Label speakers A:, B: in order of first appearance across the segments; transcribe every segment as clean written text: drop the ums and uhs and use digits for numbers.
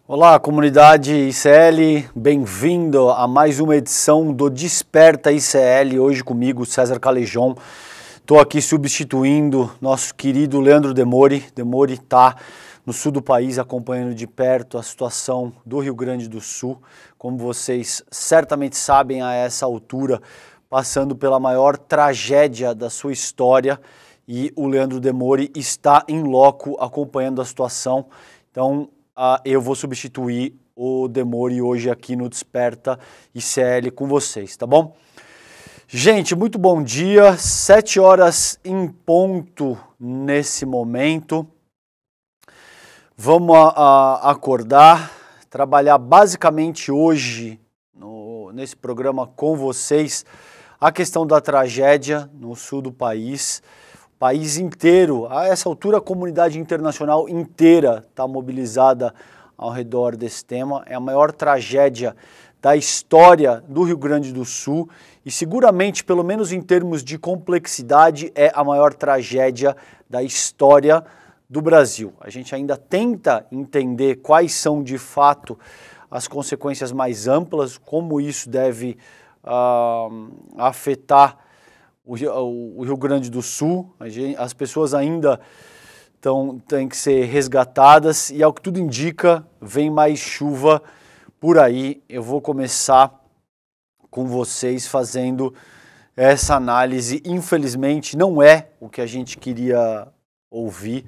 A: Olá, comunidade ICL, bem-vindo a mais uma edição do Desperta ICL, hoje comigo, César Calejon. Estou aqui substituindo nosso querido Leandro Demori. Demori está no sul do país acompanhando de perto a situação do Rio Grande do Sul. Como vocês certamente sabem, a essa altura, passando pela maior tragédia da sua história, e o Leandro Demori está em loco acompanhando a situação. Então, eu vou substituir o Demori hoje aqui no Desperta ICL com vocês, tá bom? Gente, muito bom dia, 7 horas em ponto nesse momento. Vamos acordar, trabalhar basicamente hoje nesse programa com vocês a questão da tragédia no sul do país. O país inteiro, a essa altura a comunidade internacional inteira está mobilizada ao redor desse tema. É a maior tragédia da história do Rio Grande do Sul e seguramente, pelo menos em termos de complexidade, é a maior tragédia da história do Brasil. A gente ainda tenta entender quais são de fato as consequências mais amplas, como isso deve afetar o Rio Grande do Sul. As pessoas ainda têm que ser resgatadas e, ao que tudo indica, vem mais chuva por aí. Eu vou começar com vocês fazendo essa análise. Infelizmente não é o que a gente queria ouvir,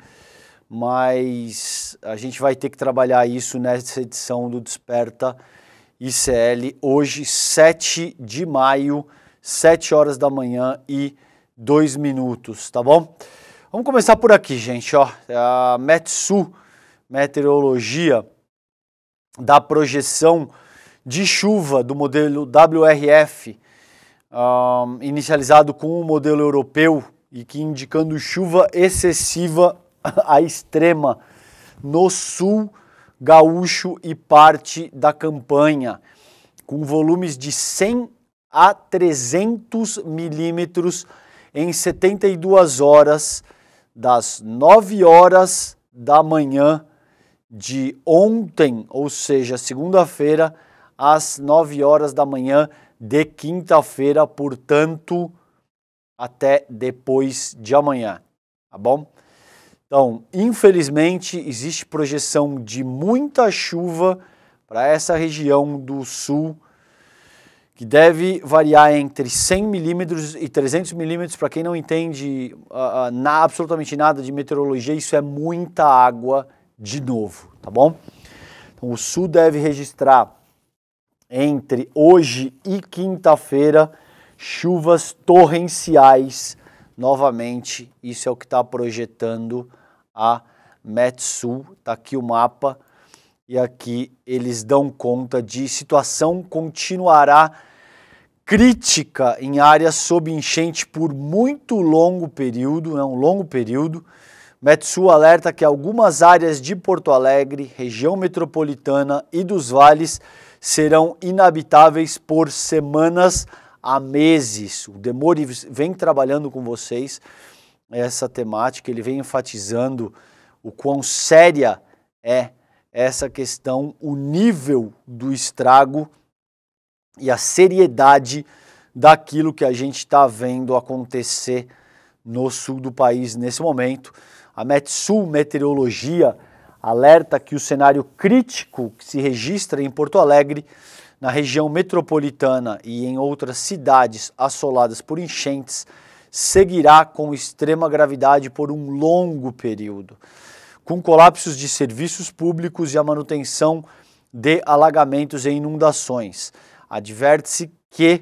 A: mas a gente vai ter que trabalhar isso nessa edição do Desperta ICL, hoje 7 de maio, 7 horas da manhã e 2 minutos, tá bom? Vamos começar por aqui, gente, ó. A Metsu, Meteorologia, da projeção de chuva do modelo WRF, inicializado com o modelo europeu e que indicando chuva excessiva à extrema no sul gaúcho e parte da campanha, com volumes de 100 a 300 milímetros em 72 horas, das 9 horas da manhã de ontem, ou seja, segunda-feira, às 9 horas da manhã de quinta-feira, portanto, até depois de amanhã, tá bom? Então, infelizmente, existe projeção de muita chuva para essa região do sul, que deve variar entre 100 milímetros e 300 milímetros. Para quem não entende absolutamente nada de meteorologia, isso é muita água de novo, tá bom? Então, o sul deve registrar entre hoje e quinta-feira chuvas torrenciais novamente. Isso é o que está projetando a Metsu. Está aqui o mapa. E aqui eles dão conta de situação continuará crítica em áreas sob enchente por muito longo período, um longo período. Metsu alerta que algumas áreas de Porto Alegre, região metropolitana e dos vales serão inabitáveis por semanas a meses. O Demori vem trabalhando com vocês essa temática, ele vem enfatizando o quão séria é essa questão, o nível do estrago e a seriedade daquilo que a gente está vendo acontecer no sul do país nesse momento. A Metsu Meteorologia alerta que o cenário crítico que se registra em Porto Alegre, na região metropolitana e em outras cidades assoladas por enchentes, seguirá com extrema gravidade por um longo período, com colapsos de serviços públicos e a manutenção de alagamentos e inundações. Adverte-se que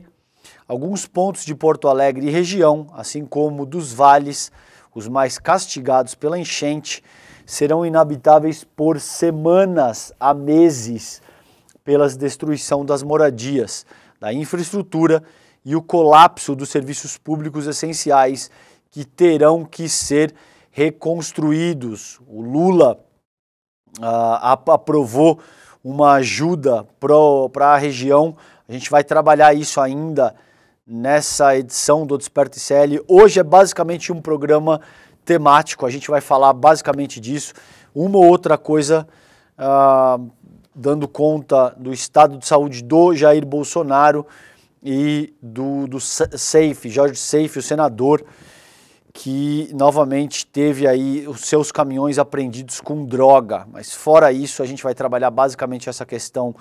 A: alguns pontos de Porto Alegre e região, assim como dos vales, os mais castigados pela enchente, serão inabitáveis por semanas a meses pela destruição das moradias, da infraestrutura e o colapso dos serviços públicos essenciais que terão que ser reconstruídos. O Lula aprovou uma ajuda para a região. A gente vai trabalhar isso ainda nessa edição do Desperta ICL. Hoje é basicamente um programa temático, a gente vai falar basicamente disso. Uma ou outra coisa dando conta do estado de saúde do Jair Bolsonaro e do Jorge Seife, o senador, que novamente teve aí os seus caminhões apreendidos com droga. Mas fora isso, a gente vai trabalhar basicamente essa questão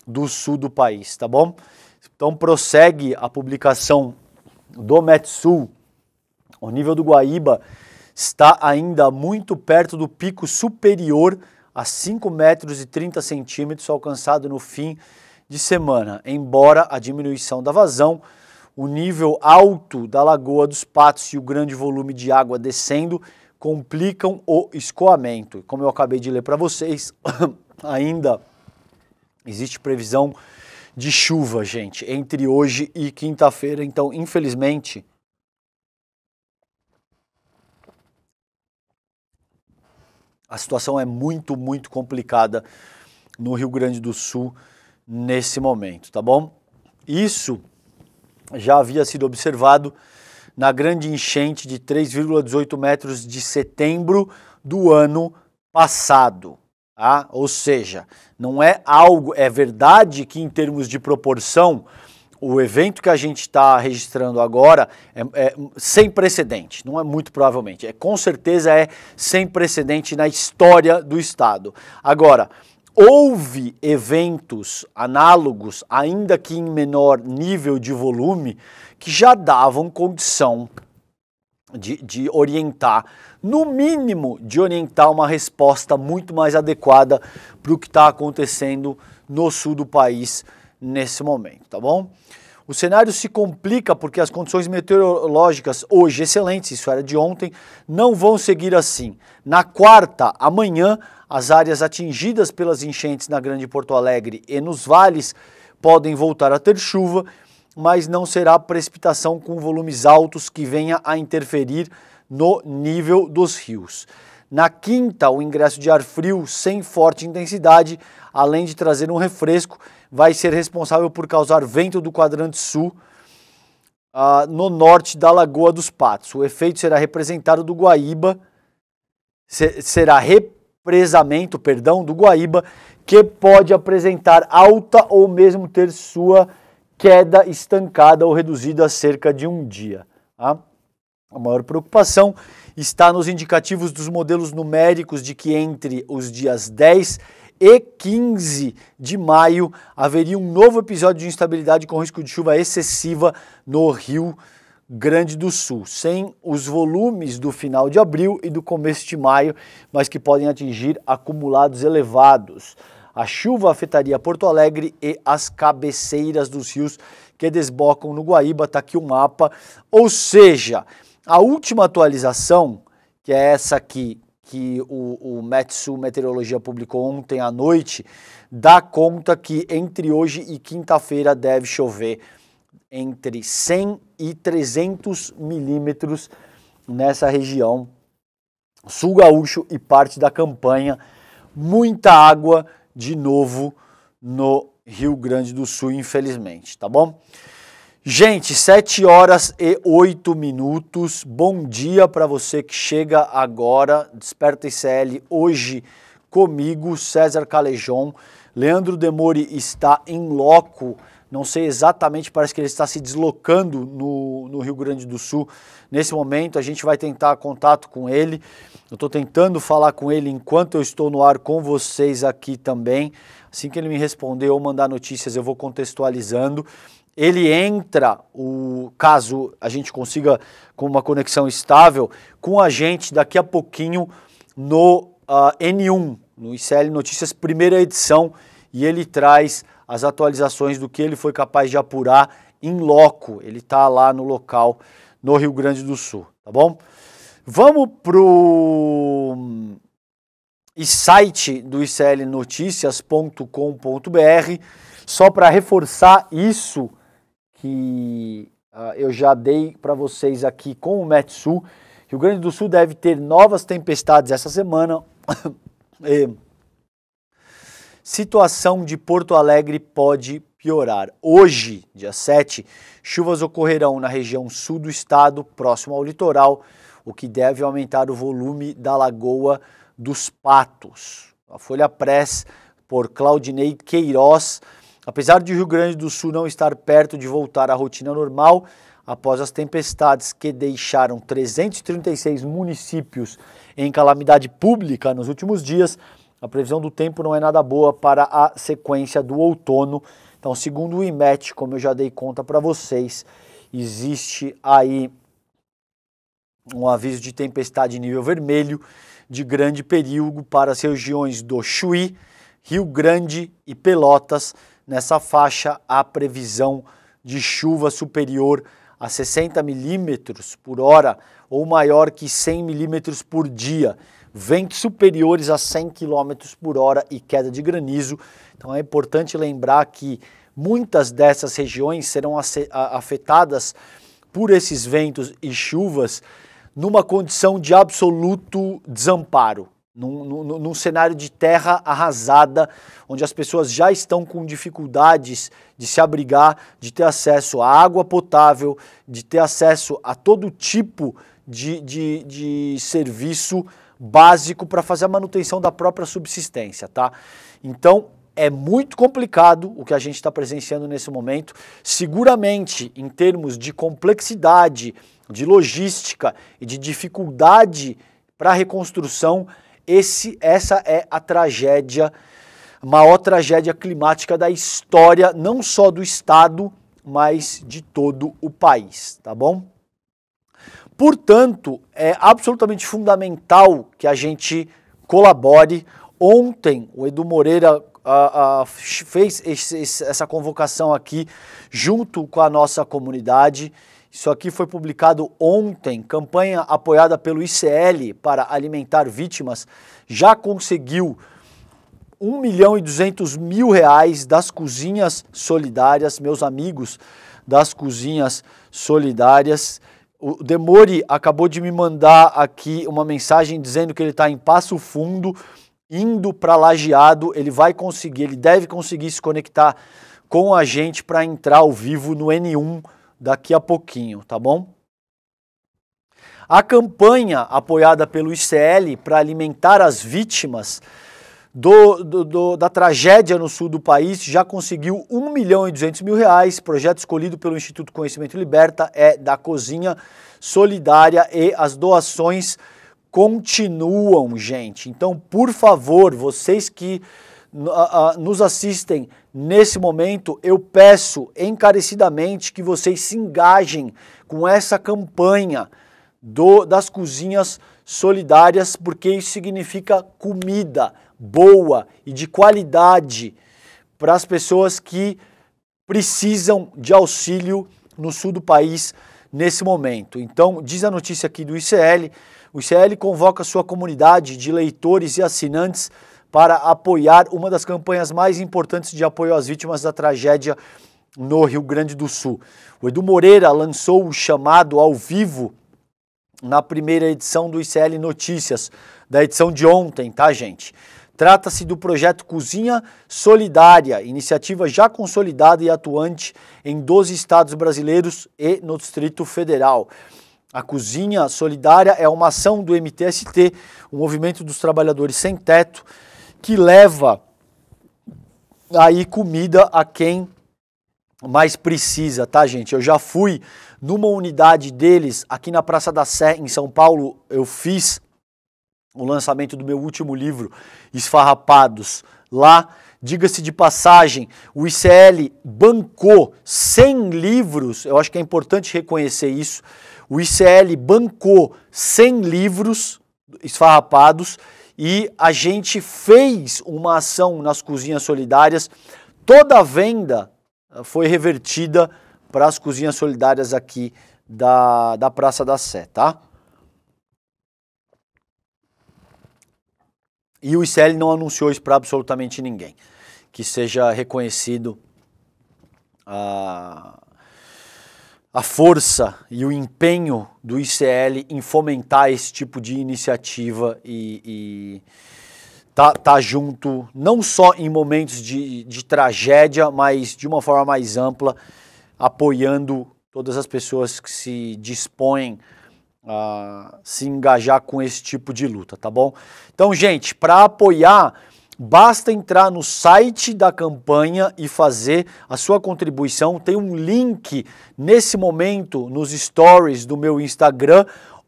A: do sul do país, tá bom? Então prossegue a publicação do Metsul. O nível do Guaíba está ainda muito perto do pico superior a 5,30 metros alcançado no fim de semana, embora a diminuição da vazão, o nível alto da Lagoa dos Patos e o grande volume de água descendo complicam o escoamento. Como eu acabei de ler para vocês, ainda existe previsão de chuva, gente, entre hoje e quinta-feira. Então, infelizmente, a situação é muito, muito complicada no Rio Grande do Sul nesse momento, tá bom? Isso já havia sido observado na grande enchente de 3,18 metros de setembro do ano passado. Tá? Ou seja, não é algo, é verdade que em termos de proporção, o evento que a gente está registrando agora é sem precedente, não é muito provavelmente, com certeza é sem precedente na história do estado. Agora, houve eventos análogos, ainda que em menor nível de volume, que já davam condição de orientar, no mínimo de orientar uma resposta muito mais adequada para o que está acontecendo no sul do país nesse momento, tá bom? O cenário se complica porque as condições meteorológicas hoje excelentes, isso era de ontem, não vão seguir assim. Na quarta, amanhã, as áreas atingidas pelas enchentes na Grande Porto Alegre e nos vales podem voltar a ter chuva, mas não será precipitação com volumes altos que venha a interferir no nível dos rios. Na quinta, o ingresso de ar frio sem forte intensidade, além de trazer um refresco, vai ser responsável por causar vento do quadrante sul no norte da Lagoa dos Patos. O efeito será representado do Guaíba, será represamento, do Guaíba, que pode apresentar alta ou mesmo ter sua queda estancada ou reduzida a cerca de um dia. Tá? A maior preocupação está nos indicativos dos modelos numéricos de que entre os dias 10 e 15 de maio haveria um novo episódio de instabilidade com risco de chuva excessiva no Rio Grande do Sul, sem os volumes do final de abril e do começo de maio, mas que podem atingir acumulados elevados. A chuva afetaria Porto Alegre e as cabeceiras dos rios que desbocam no Guaíba, está aqui o mapa, ou seja, a última atualização, que é essa aqui, que o Metsul Meteorologia publicou ontem à noite, dá conta que entre hoje e quinta-feira deve chover entre 100 e 300 milímetros nessa região sul gaúcho e parte da campanha. Muita água de novo no Rio Grande do Sul, infelizmente, tá bom? Gente, 7 horas e 8 minutos, bom dia para você que chega agora, Desperta ICL, hoje comigo, César Calejon. Leandro Demori está em loco, não sei exatamente, parece que ele está se deslocando no Rio Grande do Sul. Nesse momento a gente vai tentar contato com ele, eu estou tentando falar com ele enquanto eu estou no ar com vocês aqui também. Assim que ele me responder ou mandar notícias eu vou contextualizando. Ele entra, caso a gente consiga com uma conexão estável, com a gente daqui a pouquinho no N1, no ICL Notícias, primeira edição, e ele traz as atualizações do que ele foi capaz de apurar em loco. Ele está lá no local, no Rio Grande do Sul, tá bom? Vamos pro site do iclnoticias.com.br, só para reforçar isso que eu já dei para vocês aqui com o Metsul. Rio Grande do Sul deve ter novas tempestades essa semana. Situação de Porto Alegre pode piorar. Hoje, dia 7, chuvas ocorrerão na região sul do estado, próximo ao litoral, o que deve aumentar o volume da Lagoa dos Patos. A Folha Press por Claudinei Queiroz. Apesar de o Rio Grande do Sul não estar perto de voltar à rotina normal, após as tempestades que deixaram 336 municípios em calamidade pública nos últimos dias, a previsão do tempo não é nada boa para a sequência do outono. Então, segundo o IMET, como eu já dei conta para vocês, existe aí um aviso de tempestade nível vermelho de grande perigo para as regiões do Chuí, Rio Grande e Pelotas. Nessa faixa, há previsão de chuva superior a 60 milímetros por hora ou maior que 100 milímetros por dia. Ventos superiores a 100 quilômetros por hora e queda de granizo. Então é importante lembrar que muitas dessas regiões serão afetadas por esses ventos e chuvas numa condição de absoluto desamparo, num cenário de terra arrasada, onde as pessoas já estão com dificuldades de se abrigar, de ter acesso à água potável, de ter acesso a todo tipo de serviço básico para fazer a manutenção da própria subsistência, tá? Então, é muito complicado o que a gente está presenciando nesse momento. Seguramente, em termos de complexidade, de logística e de dificuldade para a reconstrução, essa é a tragédia, a maior tragédia climática da história, não só do estado, mas de todo o país, tá bom? Portanto, é absolutamente fundamental que a gente colabore. Ontem, o Edu Moreira fez essa convocação aqui junto com a nossa comunidade. Isso aqui foi publicado ontem, campanha apoiada pelo ICL para alimentar vítimas, já conseguiu R$1.200.000 das cozinhas solidárias, meus amigos das cozinhas solidárias. O Demori acabou de me mandar aqui uma mensagem dizendo que ele está em Passo Fundo, indo para Lajeado. Ele deve conseguir se conectar com a gente para entrar ao vivo no N1 daqui a pouquinho, tá bom? A campanha apoiada pelo ICL para alimentar as vítimas da tragédia no sul do país já conseguiu R$1.200.000. Projeto escolhido pelo Instituto Conhecimento Liberta é da Cozinha Solidária e as doações continuam, gente. Então, por favor, vocês que nos assistem nesse momento, eu peço encarecidamente que vocês se engajem com essa campanha das cozinhas solidárias, porque isso significa comida boa e de qualidade para as pessoas que precisam de auxílio no sul do país nesse momento. Então, diz a notícia aqui do ICL, o ICL convoca sua comunidade de leitores e assinantes para apoiar uma das campanhas mais importantes de apoio às vítimas da tragédia no Rio Grande do Sul. O Edu Moreira lançou o chamado ao vivo na primeira edição do ICL Notícias, da edição de ontem, tá, gente? Trata-se do projeto Cozinha Solidária, iniciativa já consolidada e atuante em 12 estados brasileiros e no Distrito Federal. A Cozinha Solidária é uma ação do MTST, o Movimento dos Trabalhadores Sem Teto, que leva aí comida a quem mais precisa, tá, gente? Eu já fui numa unidade deles aqui na Praça da Sé, em São Paulo. Eu fiz o lançamento do meu último livro, Esfarrapados, lá. Diga-se de passagem, o ICL bancou 100 livros, eu acho que é importante reconhecer isso, o ICL bancou 100 livros esfarrapados e a gente fez uma ação nas cozinhas solidárias. Toda a venda foi revertida para as cozinhas solidárias aqui da Praça da Sé, tá? E o ICL não anunciou isso para absolutamente ninguém. Que seja reconhecido a força e o empenho do ICL em fomentar esse tipo de iniciativa e tá junto, não só em momentos de tragédia, mas de uma forma mais ampla, apoiando todas as pessoas que se dispõem a se engajar com esse tipo de luta, tá bom? Então, gente, para apoiar, Basta entrar no site da campanha e fazer a sua contribuição. Tem um link nesse momento nos stories do meu Instagram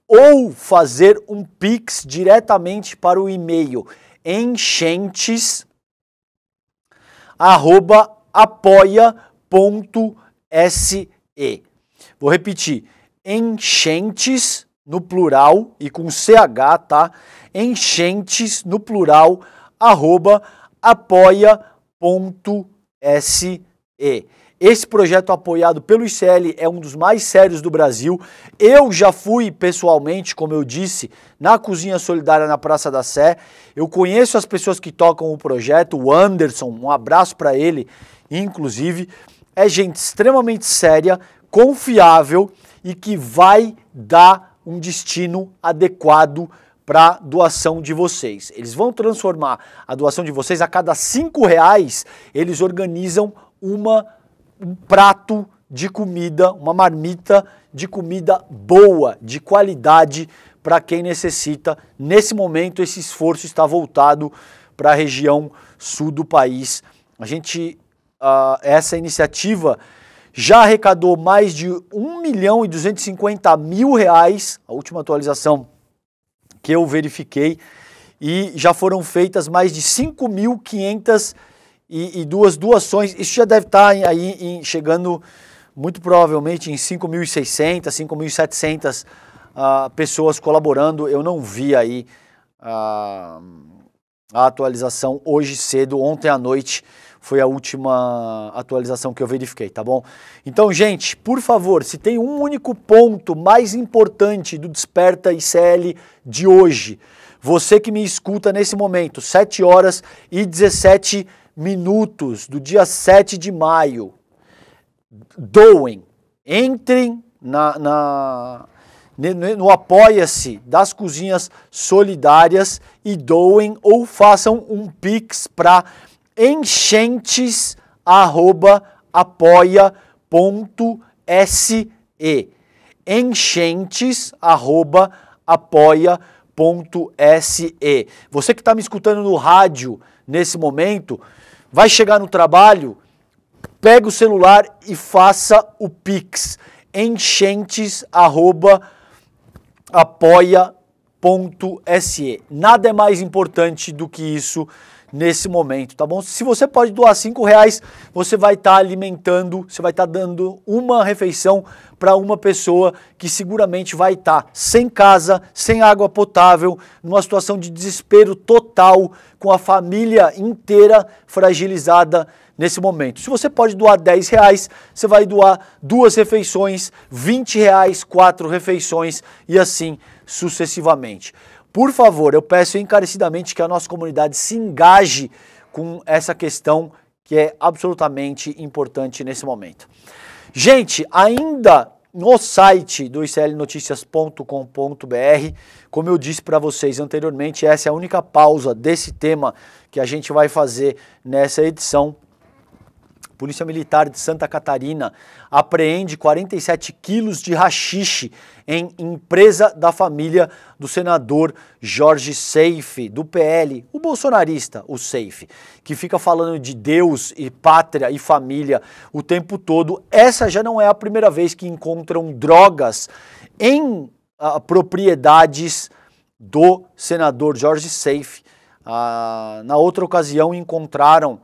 A: ou fazer um Pix diretamente para o e-mail enchentes@apoia.se. Vou repetir, enchentes no plural e com CH, tá? Enchentes no plural @apoia.se. Esse projeto apoiado pelo ICL é um dos mais sérios do Brasil. Eu já fui pessoalmente, como eu disse, na Cozinha Solidária na Praça da Sé. Eu conheço as pessoas que tocam o projeto, o Anderson, um abraço para ele, inclusive. É gente extremamente séria, confiável e que vai dar um destino adequado para doação de vocês. Eles vão transformar a doação de vocês, a cada R$5 eles organizam um prato de comida, uma marmita de comida boa, de qualidade para quem necessita. Nesse momento esse esforço está voltado para a região sul do país. Essa iniciativa já arrecadou mais de R$1.250.000, a última atualização que eu verifiquei, e já foram feitas mais de 5.502 doações. Isso já deve estar aí chegando muito provavelmente em 5.600, 5.700 pessoas colaborando. Eu não vi aí a atualização hoje cedo, ontem à noite foi a última atualização que eu verifiquei, tá bom? Então, gente, por favor, se tem um único ponto mais importante do Desperta ICL de hoje, você que me escuta nesse momento, 7h17 do dia 7 de maio, doem, entrem no Apoia-se das Cozinhas Solidárias e doem ou façam um Pix para enchentes@apoia.se. enchentes@apoia.se. Você que está me escutando no rádio nesse momento, vai chegar no trabalho, pega o celular e faça o Pix. enchentes@apoia.se. Nada é mais importante do que isso nesse momento, tá bom? Se você pode doar R$5, você vai estar alimentando, você vai estar dando uma refeição para uma pessoa que seguramente vai estar sem casa, sem água potável, numa situação de desespero total, com a família inteira fragilizada nesse momento. Se você pode doar R$10, você vai doar 2 refeições, R$20, 4 refeições e assim sucessivamente. Por favor, eu peço encarecidamente que a nossa comunidade se engaje com essa questão que é absolutamente importante nesse momento. Gente, ainda no site do iclnoticias.com.br, como eu disse para vocês anteriormente, essa é a única pausa desse tema que a gente vai fazer nessa edição. Polícia Militar de Santa Catarina apreende 47 quilos de haxixe em empresa da família do senador Jorge Seife, do PL, o bolsonarista, o Seife, que fica falando de Deus e pátria e família o tempo todo. Essa já não é a primeira vez que encontram drogas em propriedades do senador Jorge Seife. Na outra ocasião encontraram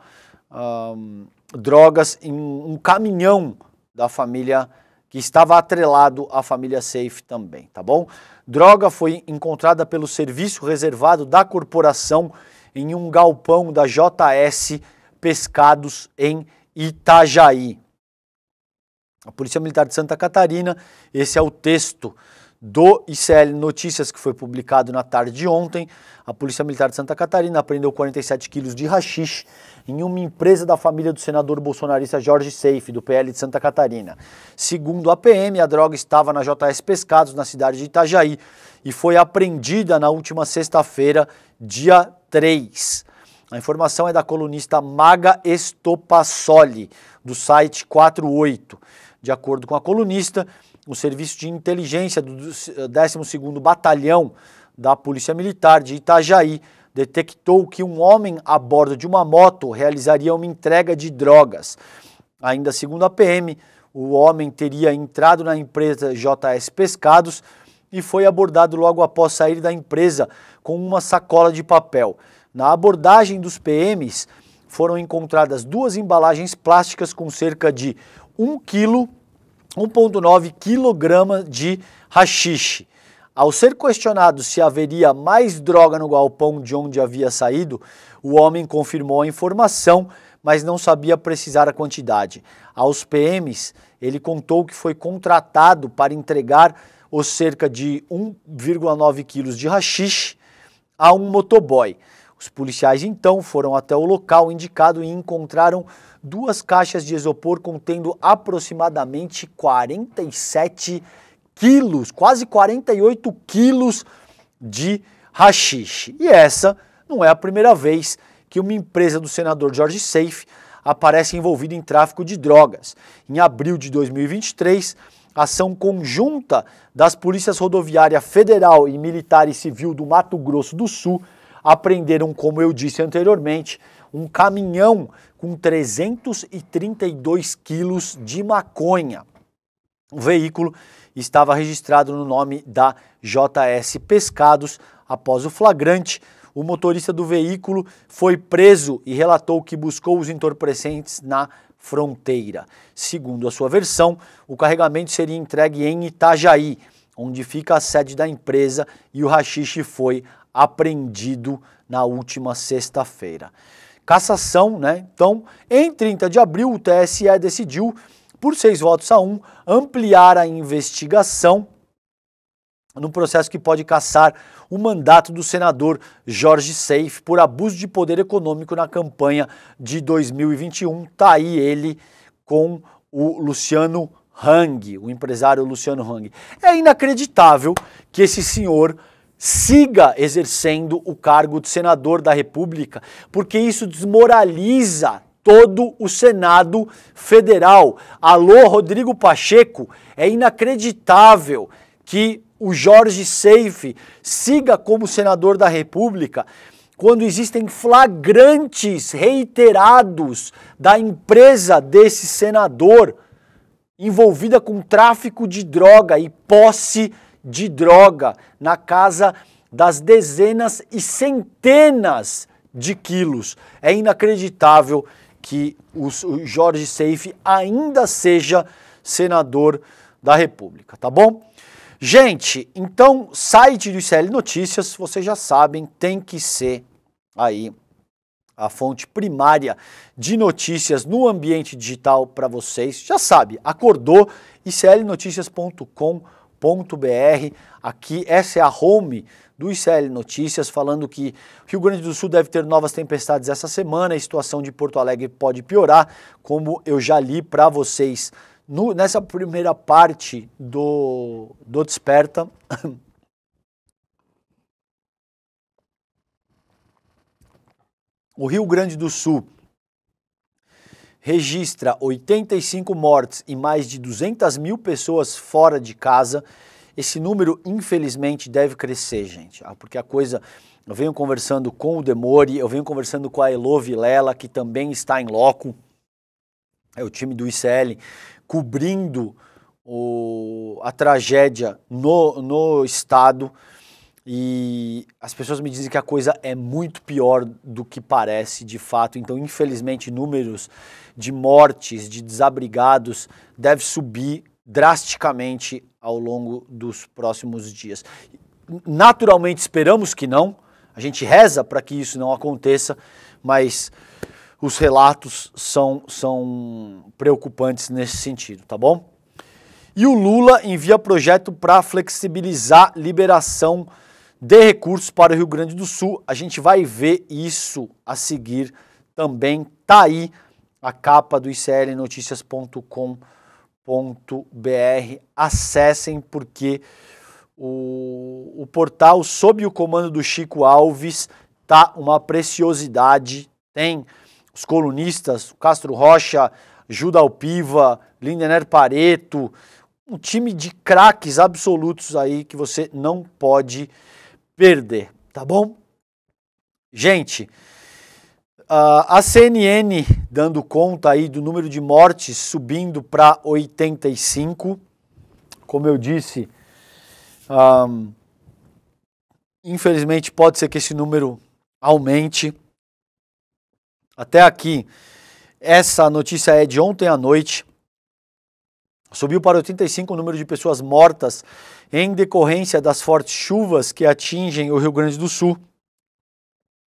A: drogas em um caminhão da família que estava atrelado à família Seife também, tá bom? Droga foi encontrada pelo serviço reservado da corporação em um galpão da JS Pescados em Itajaí. A Polícia Militar de Santa Catarina, esse é o texto do ICL Notícias que foi publicado na tarde de ontem. A Polícia Militar de Santa Catarina apreendeu 47 quilos de haxixe em uma empresa da família do senador bolsonarista Jorge Seife, do PL de Santa Catarina. Segundo a PM, a droga estava na JS Pescados, na cidade de Itajaí, e foi apreendida na última sexta-feira, dia 3. A informação é da colunista Maga Estopassoli, do site 48. De acordo com a colunista, o Serviço de Inteligência do 12º Batalhão da Polícia Militar de Itajaí detectou que um homem a bordo de uma moto realizaria uma entrega de drogas. Ainda segundo a PM, o homem teria entrado na empresa JS Pescados e foi abordado logo após sair da empresa com uma sacola de papel. Na abordagem dos PMs, foram encontradas 2 embalagens plásticas com cerca de 1,9 kg de haxixe. Ao ser questionado se haveria mais droga no galpão de onde havia saído, o homem confirmou a informação, mas não sabia precisar a quantidade. Aos PMs, ele contou que foi contratado para entregar os cerca de 1,9 kg de haxixe a um motoboy. Os policiais então foram até o local indicado e encontraram 2 caixas de isopor contendo aproximadamente 47 quilos, quase 48 quilos de haxixe. E essa não é a primeira vez que uma empresa do senador Jorge Seife aparece envolvida em tráfico de drogas. Em abril de 2023, ação conjunta das Polícias Rodoviária Federal e Militar e Civil do Mato Grosso do Sul apreenderam, como eu disse anteriormente, um caminhão com 332 quilos de maconha. O veículo estava registrado no nome da JS Pescados. Após o flagrante, o motorista do veículo foi preso e relatou que buscou os entorpecentes na fronteira. Segundo a sua versão, o carregamento seria entregue em Itajaí, onde fica a sede da empresa, e o haxixe foi apreendido na última sexta-feira. Cassação, né? Então, em 30 de abril, o TSE decidiu, por 6-1, ampliar a investigação no processo que pode cassar o mandato do senador Jorge Seife por abuso de poder econômico na campanha de 2021. Tá aí ele com o Luciano Hang, o empresário Luciano Hang. É inacreditável que esse senhor siga exercendo o cargo de senador da República, porque isso desmoraliza todo o Senado Federal. Alô, Rodrigo Pacheco, é inacreditável que o Jorge Seife siga como senador da República quando existem flagrantes reiterados da empresa desse senador envolvida com tráfico de droga e posse de droga na casa das dezenas e centenas de quilos. É inacreditável que o Jorge Seife ainda seja senador da República, tá bom? Gente, então, site do ICL Notícias, vocês já sabem, tem que ser aí a fonte primária de notícias no ambiente digital para vocês. Já sabe, acordou, iclnoticias.com.br. Aqui, essa é a home do ICL Notícias, falando que Rio Grande do Sul deve ter novas tempestades essa semana, a situação de Porto Alegre pode piorar, como eu já li para vocês nessa primeira parte do Desperta. O Rio Grande do Sul registra 85 mortes e mais de 200 mil pessoas fora de casa. Esse número, infelizmente, deve crescer, gente, porque a coisa... Eu venho conversando com o Demori, eu venho conversando com a Elo Vilela, que também está em loco, é o time do ICL, cobrindo a tragédia no estado, e as pessoas me dizem que a coisa é muito pior do que parece de fato. Então, infelizmente, números de mortes, de desabrigados, deve subir drasticamente ao longo dos próximos dias. Naturalmente, esperamos que não, a gente reza para que isso não aconteça, mas os relatos são preocupantes nesse sentido, tá bom? E o Lula envia projeto para flexibilizar liberação de recursos para o Rio Grande do Sul. A gente vai ver isso a seguir também. Tá aí a capa do iclnoticias.com.br. Acessem, porque o portal, sob o comando do Chico Alves, tá uma preciosidade. Tem os colunistas, o Castro Rocha, Juda Alpiva, Lindener Pareto, um time de craques absolutos aí que você não pode perder, tá bom? Gente, a CNN dando conta aí do número de mortes subindo para 85, como eu disse, infelizmente pode ser que esse número aumente. Até aqui, essa notícia é de ontem à noite. Subiu para 85 o número de pessoas mortas em decorrência das fortes chuvas que atingem o Rio Grande do Sul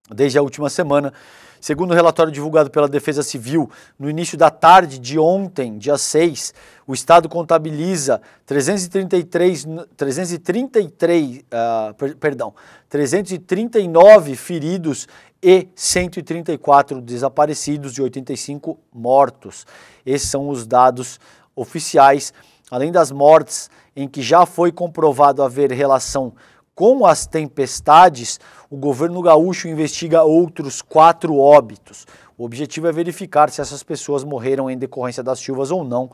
A: desde a última semana. Segundo o relatório divulgado pela Defesa Civil, no início da tarde de ontem, dia 6, o Estado contabiliza 339 feridos e 134 desaparecidos e 85 mortos. Esses são os dados oficiais, além das mortes em que já foi comprovado haver relação com as tempestades. O governo gaúcho investiga outros 4 óbitos. O objetivo é verificar se essas pessoas morreram em decorrência das chuvas ou não.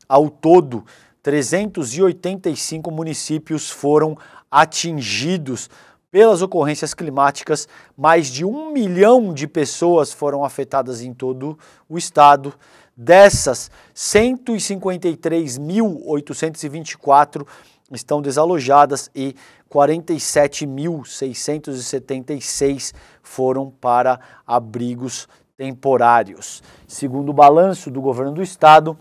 A: Ao todo, 385 municípios foram atingidos pelas ocorrências climáticas. Mais de 1 milhão de pessoas foram afetadas em todo o estado. Dessas, 153.824 estão desalojadas e 47.676 foram para abrigos temporários. Segundo o balanço do governo do estado,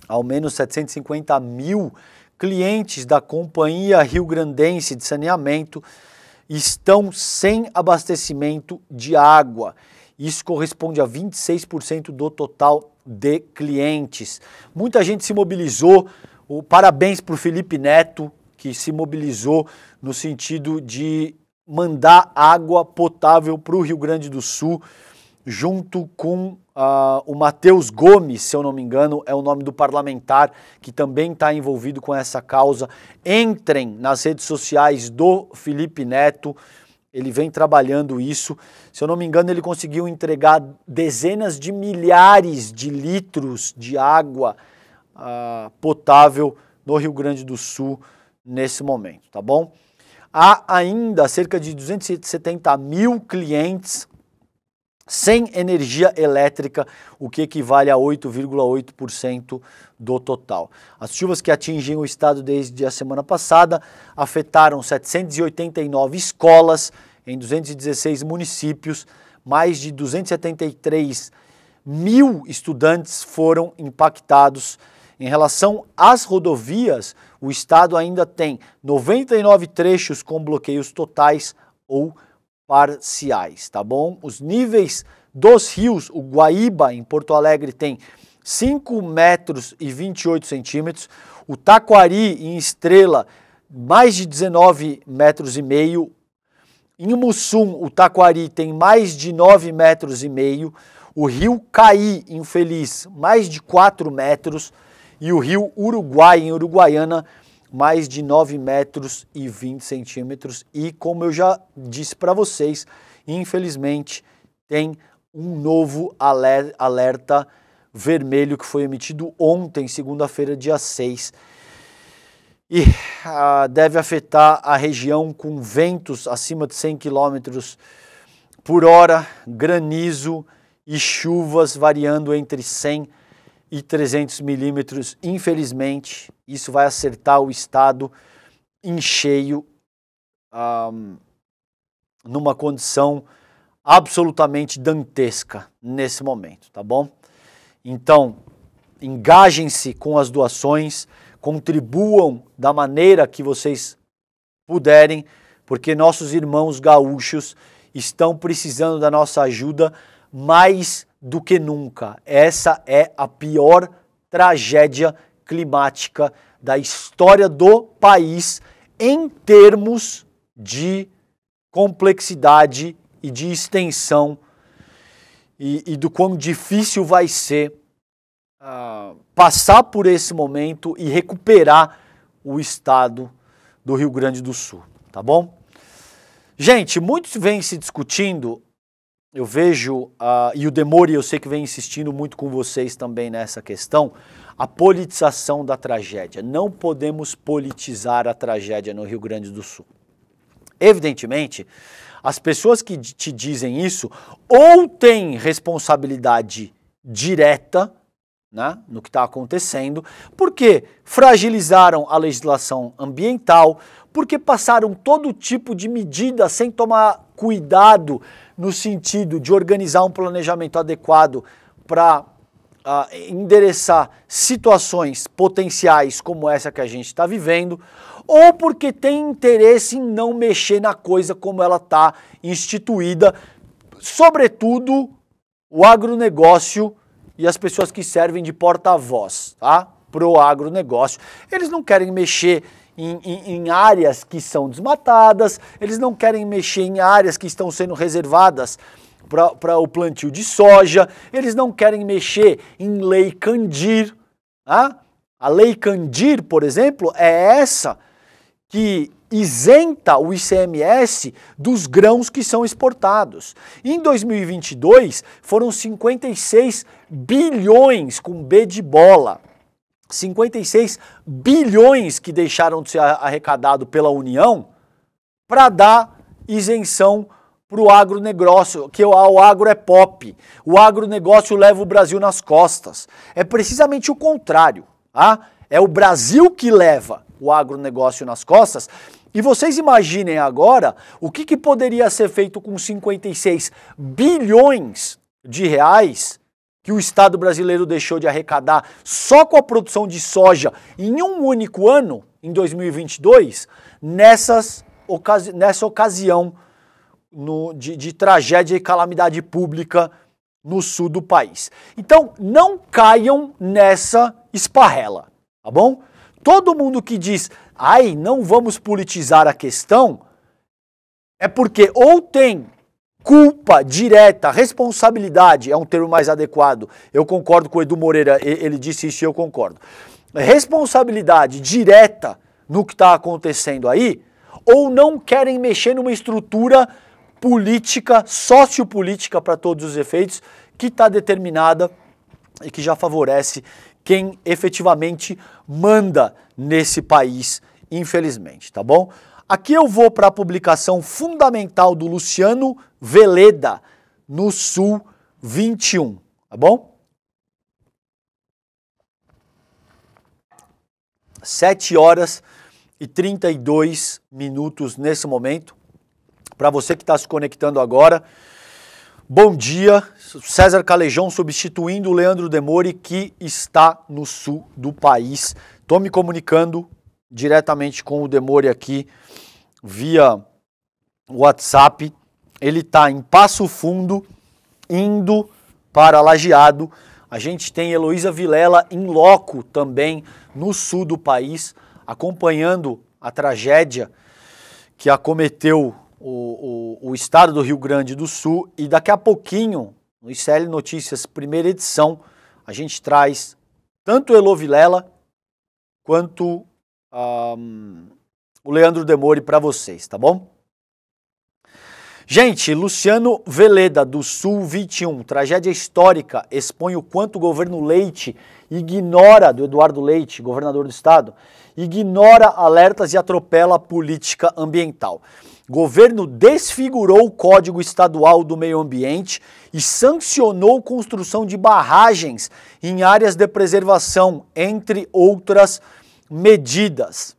A: ao menos 750 mil clientes da Companhia Rio-Grandense de Saneamento estão sem abastecimento de água. Isso corresponde a 26% do total de clientes. Muita gente se mobilizou. Parabéns para o Felipe Neto, que se mobilizou no sentido de mandar água potável para o Rio Grande do Sul, junto com o Matheus Gomes, se eu não me engano, é o nome do parlamentar que também está envolvido com essa causa. Entrem nas redes sociais do Felipe Neto, ele vem trabalhando isso. Se eu não me engano, ele conseguiu entregar dezenas de milhares de litros de água potável no Rio Grande do Sul nesse momento, tá bom? Há ainda cerca de 270 mil clientes sem energia elétrica, o que equivale a 8,8% do total. As chuvas que atingem o estado desde a semana passada afetaram 789 escolas em 216 municípios, mais de 273 mil estudantes foram impactados. Em relação às rodovias, o estado ainda tem 99 trechos com bloqueios totais ou parciais, tá bom? Os níveis dos rios, o Guaíba, em Porto Alegre, tem 5 metros e 28 centímetros, o Taquari, em Estrela, mais de 19 metros e meio, em Mussum, o Taquari tem mais de 9 metros e meio, o rio Caí, em Feliz, mais de 4 metros, e o rio Uruguai, em Uruguaiana, mais de 9 metros e 20 centímetros. E como eu já disse para vocês, infelizmente tem um novo alerta vermelho que foi emitido ontem, segunda-feira, dia 6. E deve afetar a região com ventos acima de 100 km por hora, granizo e chuvas variando entre 100 e 300 milímetros. Infelizmente, isso vai acertar o estado em cheio, numa condição absolutamente dantesca nesse momento, tá bom? Então, engajem-se com as doações, contribuam da maneira que vocês puderem, porque nossos irmãos gaúchos estão precisando da nossa ajuda mais do que nunca. Essa é a pior tragédia climática da história do país em termos de complexidade e de extensão e do quão difícil vai ser passar por esse momento e recuperar o estado do Rio Grande do Sul, tá bom? Gente, muitos vêm se discutindo. Eu vejo, e o Demori eu sei que vem insistindo muito com vocês também nessa questão, a politização da tragédia. Não podemos politizar a tragédia no Rio Grande do Sul. Evidentemente, as pessoas que te dizem isso ou têm responsabilidade direta, né, no que está acontecendo, porque fragilizaram a legislação ambiental, porque passaram todo tipo de medida sem tomar cuidado no sentido de organizar um planejamento adequado para endereçar situações potenciais como essa que a gente está vivendo, ou porque tem interesse em não mexer na coisa como ela está instituída, sobretudo o agronegócio e as pessoas que servem de porta-voz, tá? Pro agronegócio. Eles não querem mexer em áreas que são desmatadas, eles não querem mexer em áreas que estão sendo reservadas para o plantio de soja, eles não querem mexer em lei Candir. Tá? A lei Candir, por exemplo, é essa que isenta o ICMS dos grãos que são exportados. Em 2022, foram 56 bilhões, com B de bola, 56 bilhões que deixaram de ser arrecadado pela União para dar isenção para o agronegócio, que o agro é pop. O agronegócio leva o Brasil nas costas. É precisamente o contrário. Tá? É o Brasil que leva o agronegócio nas costas. E vocês imaginem agora o que poderia ser feito com 56 bilhões de reais que o Estado brasileiro deixou de arrecadar só com a produção de soja em um único ano, em 2022, nessa ocasião de tragédia e calamidade pública no sul do país. Então, não caiam nessa esparrela, tá bom? Todo mundo que diz, ai, não vamos politizar a questão, é porque ou tem culpa direta, responsabilidade, é um termo mais adequado, eu concordo com o Edu Moreira, ele disse isso e eu concordo. Responsabilidade direta no que está acontecendo aí, ou não querem mexer numa estrutura política, sociopolítica para todos os efeitos, que está determinada e que já favorece quem efetivamente manda nesse país, infelizmente, tá bom? Aqui eu vou para a publicação fundamental do Luciano Veleda, no Sul 21, tá bom? 7 horas e 32 minutos nesse momento. Para você que está se conectando agora, bom dia, César Calejão substituindo o Leandro Demore, que está no sul do país. Estou me comunicando diretamente com o Demore aqui via WhatsApp. Ele está em Passo Fundo, indo para Lajeado. A gente tem Heloísa Vilela em loco também no sul do país, acompanhando a tragédia que acometeu o estado do Rio Grande do Sul, e daqui a pouquinho, no ICL Notícias, primeira edição, a gente traz tanto Elo Vilela quanto o Leandro Demore para vocês, tá bom? Gente, Luciano Veleda, do Sul 21, tragédia histórica, expõe o quanto o governo Leite ignora, do Eduardo Leite, governador do estado, ignora alertas e atropela a política ambiental. Governo desfigurou o Código Estadual do Meio Ambiente e sancionou construção de barragens em áreas de preservação, entre outras medidas.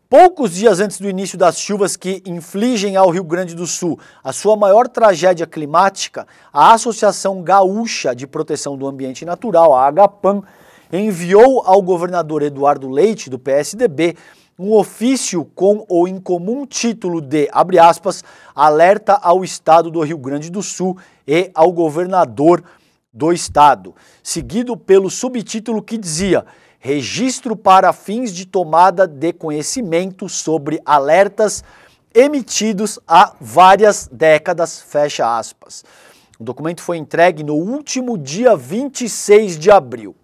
A: Poucos dias antes do início das chuvas que infligem ao Rio Grande do Sul a sua maior tragédia climática, a Associação Gaúcha de Proteção do Ambiente Natural, a AGAPAM, enviou ao governador Eduardo Leite, do PSDB, um ofício com o incomum título de, abre aspas, alerta ao estado do Rio Grande do Sul e ao governador do estado, seguido pelo subtítulo que dizia: registro para fins de tomada de conhecimento sobre alertas emitidos há várias décadas, fecha aspas. O documento foi entregue no último dia 26 de abril.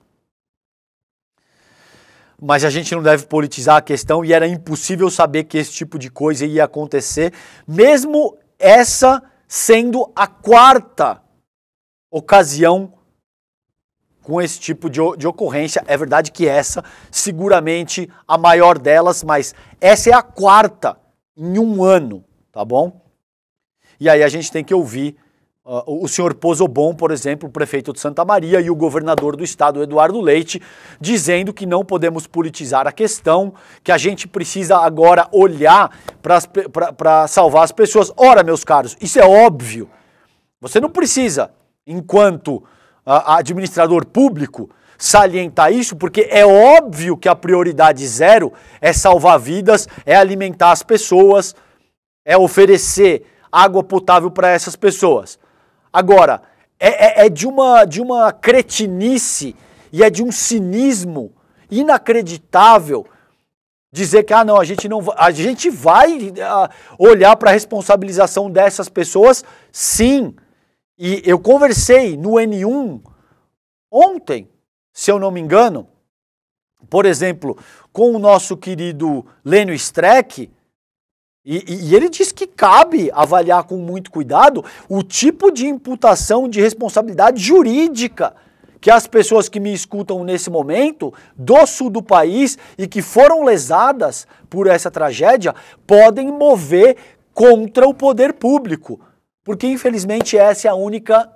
A: Mas a gente não deve politizar a questão e era impossível saber que esse tipo de coisa ia acontecer, mesmo essa sendo a quarta ocasião com esse tipo de ocorrência. É verdade que essa, seguramente, a maior delas, mas essa é a quarta em um ano, tá bom? E aí a gente tem que ouvir o senhor Pozobon, por exemplo, o prefeito de Santa Maria, e o governador do estado, Eduardo Leite, dizendo que não podemos politizar a questão, que a gente precisa agora olhar para salvar as pessoas. Ora, meus caros, isso é óbvio. Você não precisa, enquanto administrador público, salientar isso, porque é óbvio que a prioridade zero é salvar vidas, é alimentar as pessoas, é oferecer água potável para essas pessoas. Agora, é de uma cretinice e é de um cinismo inacreditável dizer que não, a gente vai olhar para a responsabilização dessas pessoas, sim. E eu conversei no N1 ontem, se eu não me engano, por exemplo, com o nosso querido Lênio Streck, e ele diz que cabe avaliar com muito cuidado o tipo de imputação de responsabilidade jurídica que as pessoas que me escutam nesse momento, do sul do país e que foram lesadas por essa tragédia, podem mover contra o poder público. Porque infelizmente essa é a única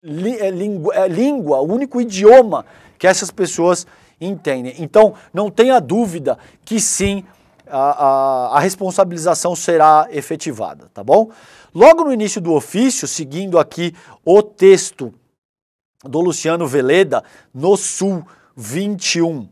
A: língua, o único idioma que essas pessoas entendem. Então não tenha dúvida que sim, a responsabilização será efetivada, tá bom? Logo no início do ofício, seguindo aqui o texto do Luciano Veleda, no Sul 21,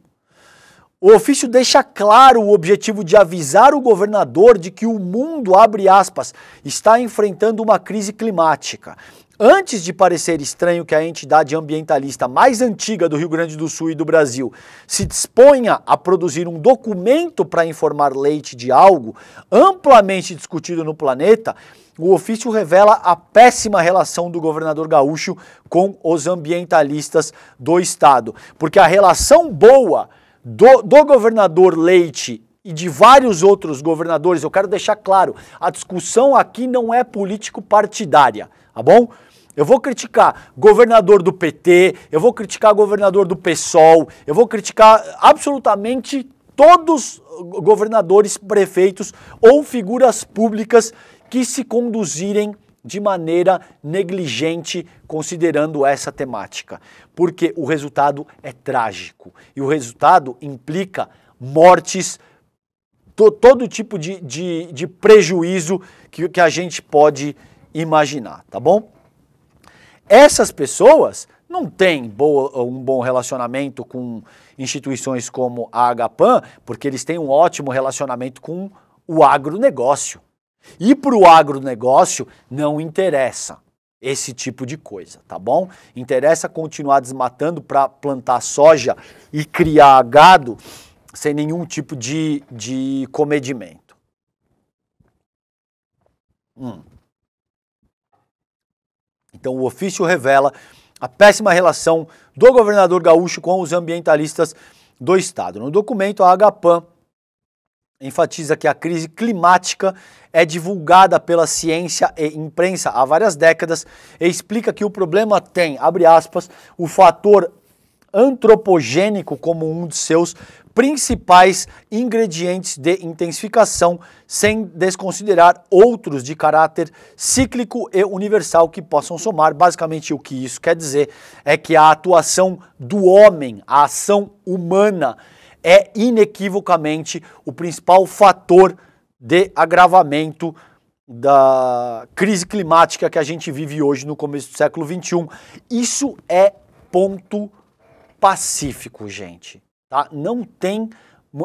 A: o ofício deixa claro o objetivo de avisar o governador de que o mundo, abre aspas, está enfrentando uma crise climática. Antes de parecer estranho que a entidade ambientalista mais antiga do Rio Grande do Sul e do Brasil se disponha a produzir um documento para informar Leite de algo amplamente discutido no planeta, o ofício revela a péssima relação do governador gaúcho com os ambientalistas do estado. Porque a relação boa do governador Leite e de vários outros governadores, eu quero deixar claro, a discussão aqui não é político-partidária, tá bom? Eu vou criticar governador do PT, eu vou criticar governador do PSOL, eu vou criticar absolutamente todos governadores, prefeitos ou figuras públicas que se conduzirem de maneira negligente considerando essa temática. Porque o resultado é trágico e o resultado implica mortes, todo tipo de prejuízo que a gente pode imaginar, tá bom? Essas pessoas não têm um bom relacionamento com instituições como a Agapan, porque eles têm um ótimo relacionamento com o agronegócio. E para o agronegócio não interessa esse tipo de coisa, tá bom? Interessa continuar desmatando para plantar soja e criar gado sem nenhum tipo de comedimento. Então o ofício revela a péssima relação do governador gaúcho com os ambientalistas do estado. No documento, a Agapan enfatiza que a crise climática é divulgada pela ciência e imprensa há várias décadas e explica que o problema tem, abre aspas, o fator antropogênico como um de seus principais ingredientes de intensificação, sem desconsiderar outros de caráter cíclico e universal que possam somar. Basicamente o que isso quer dizer é que a atuação do homem, a ação humana, é inequivocamente o principal fator de agravamento da crise climática que a gente vive hoje no começo do século XXI. Isso é ponto pacífico, gente. Tá? Não tem...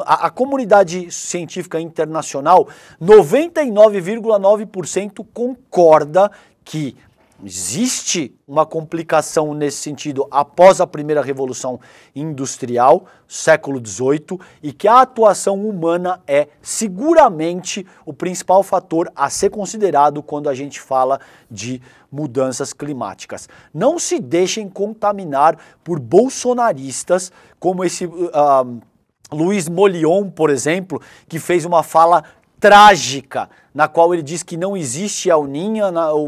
A: A comunidade científica internacional, 99,9% concorda que existe uma complicação nesse sentido após a primeira revolução industrial, século XVIII, e que a atuação humana é seguramente o principal fator a ser considerado quando a gente fala de mudanças climáticas. Não se deixem contaminar por bolsonaristas como esse Luiz Molion, por exemplo, que fez uma fala trágica, na qual ele diz que não existe El Niño,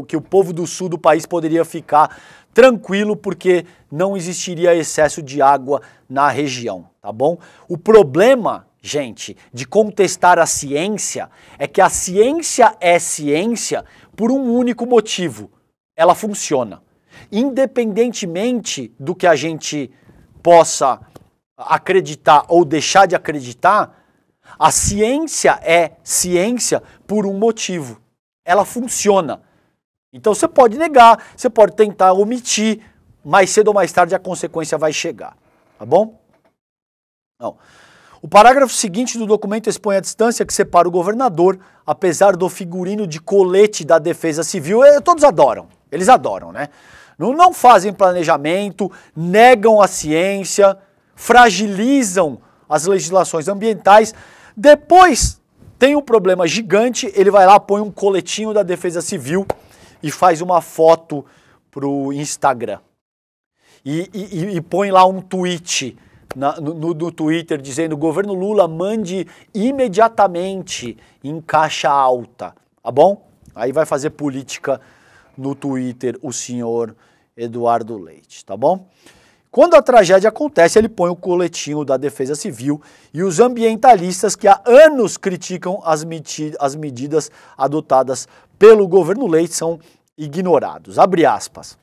A: que o povo do sul do país poderia ficar tranquilo porque não existiria excesso de água na região, tá bom? O problema gente, de contestar a ciência é que a ciência é ciência por um único motivo. Ela funciona. Independentemente do que a gente possa acreditar ou deixar de acreditar, a ciência é ciência por um motivo. Ela funciona. Então você pode negar, você pode tentar omitir, mais cedo ou mais tarde a consequência vai chegar. Tá bom? Não. O parágrafo seguinte do documento expõe a distância que separa o governador, apesar do figurino de colete da Defesa Civil. Todos adoram, eles adoram, né? Não fazem planejamento, negam a ciência, fragilizam as legislações ambientais. Depois tem um problema gigante, ele vai lá, põe um coletinho da Defesa Civil e faz uma foto pro Instagram. E põe lá um tweet no Twitter dizendo: governo Lula mande imediatamente em caixa alta, tá bom? Aí vai fazer política no Twitter o senhor Eduardo Leite, tá bom? Quando a tragédia acontece, ele põe o coletinho da Defesa Civil e os ambientalistas que há anos criticam as medidas adotadas pelo governo Leite são ignorados. Abre aspas.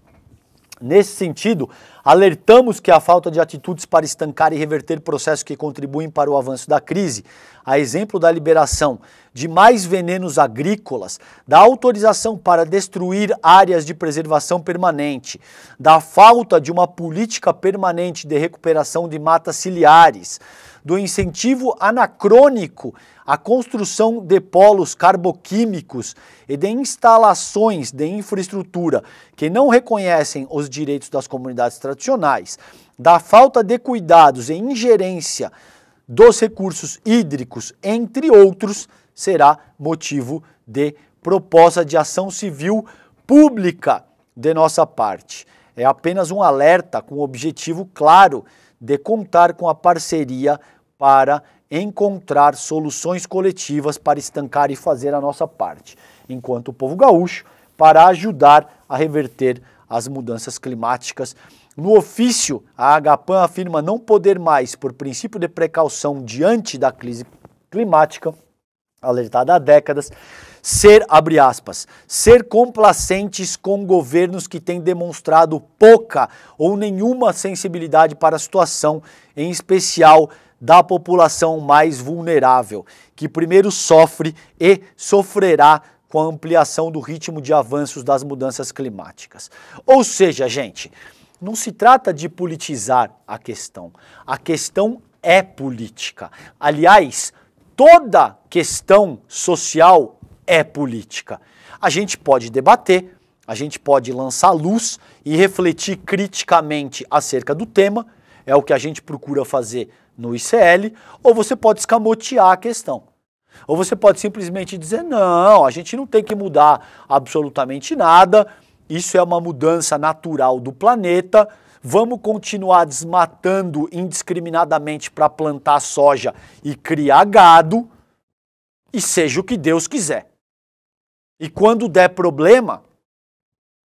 A: Nesse sentido, alertamos que a falta de atitudes para estancar e reverter processos que contribuem para o avanço da crise, a exemplo da liberação de mais venenos agrícolas, da autorização para destruir áreas de preservação permanente, da falta de uma política permanente de recuperação de matas ciliares, do incentivo anacrônico à construção de polos carboquímicos e de instalações de infraestrutura que não reconhecem os direitos das comunidades tradicionais, da falta de cuidados e ingerência dos recursos hídricos, entre outros, será motivo de proposta de ação civil pública de nossa parte. É apenas um alerta com o objetivo claro de contar com a parceria para encontrar soluções coletivas para estancar e fazer a nossa parte, enquanto o povo gaúcho, para ajudar a reverter as mudanças climáticas. No ofício, a Agapan afirma não poder mais, por princípio de precaução diante da crise climática, alertada há décadas, abre aspas, ser complacentes com governos que têm demonstrado pouca ou nenhuma sensibilidade para a situação, em especial da população mais vulnerável, que primeiro sofre e sofrerá com a ampliação do ritmo de avanços das mudanças climáticas. Ou seja, gente, não se trata de politizar a questão é política. Aliás, toda questão social é política. A gente pode debater, a gente pode lançar luz e refletir criticamente acerca do tema, é o que a gente procura fazer no ICL, ou você pode escamotear a questão. Ou você pode simplesmente dizer: não, a gente não tem que mudar absolutamente nada, isso é uma mudança natural do planeta, vamos continuar desmatando indiscriminadamente para plantar soja e criar gado, e seja o que Deus quiser. E quando der problema,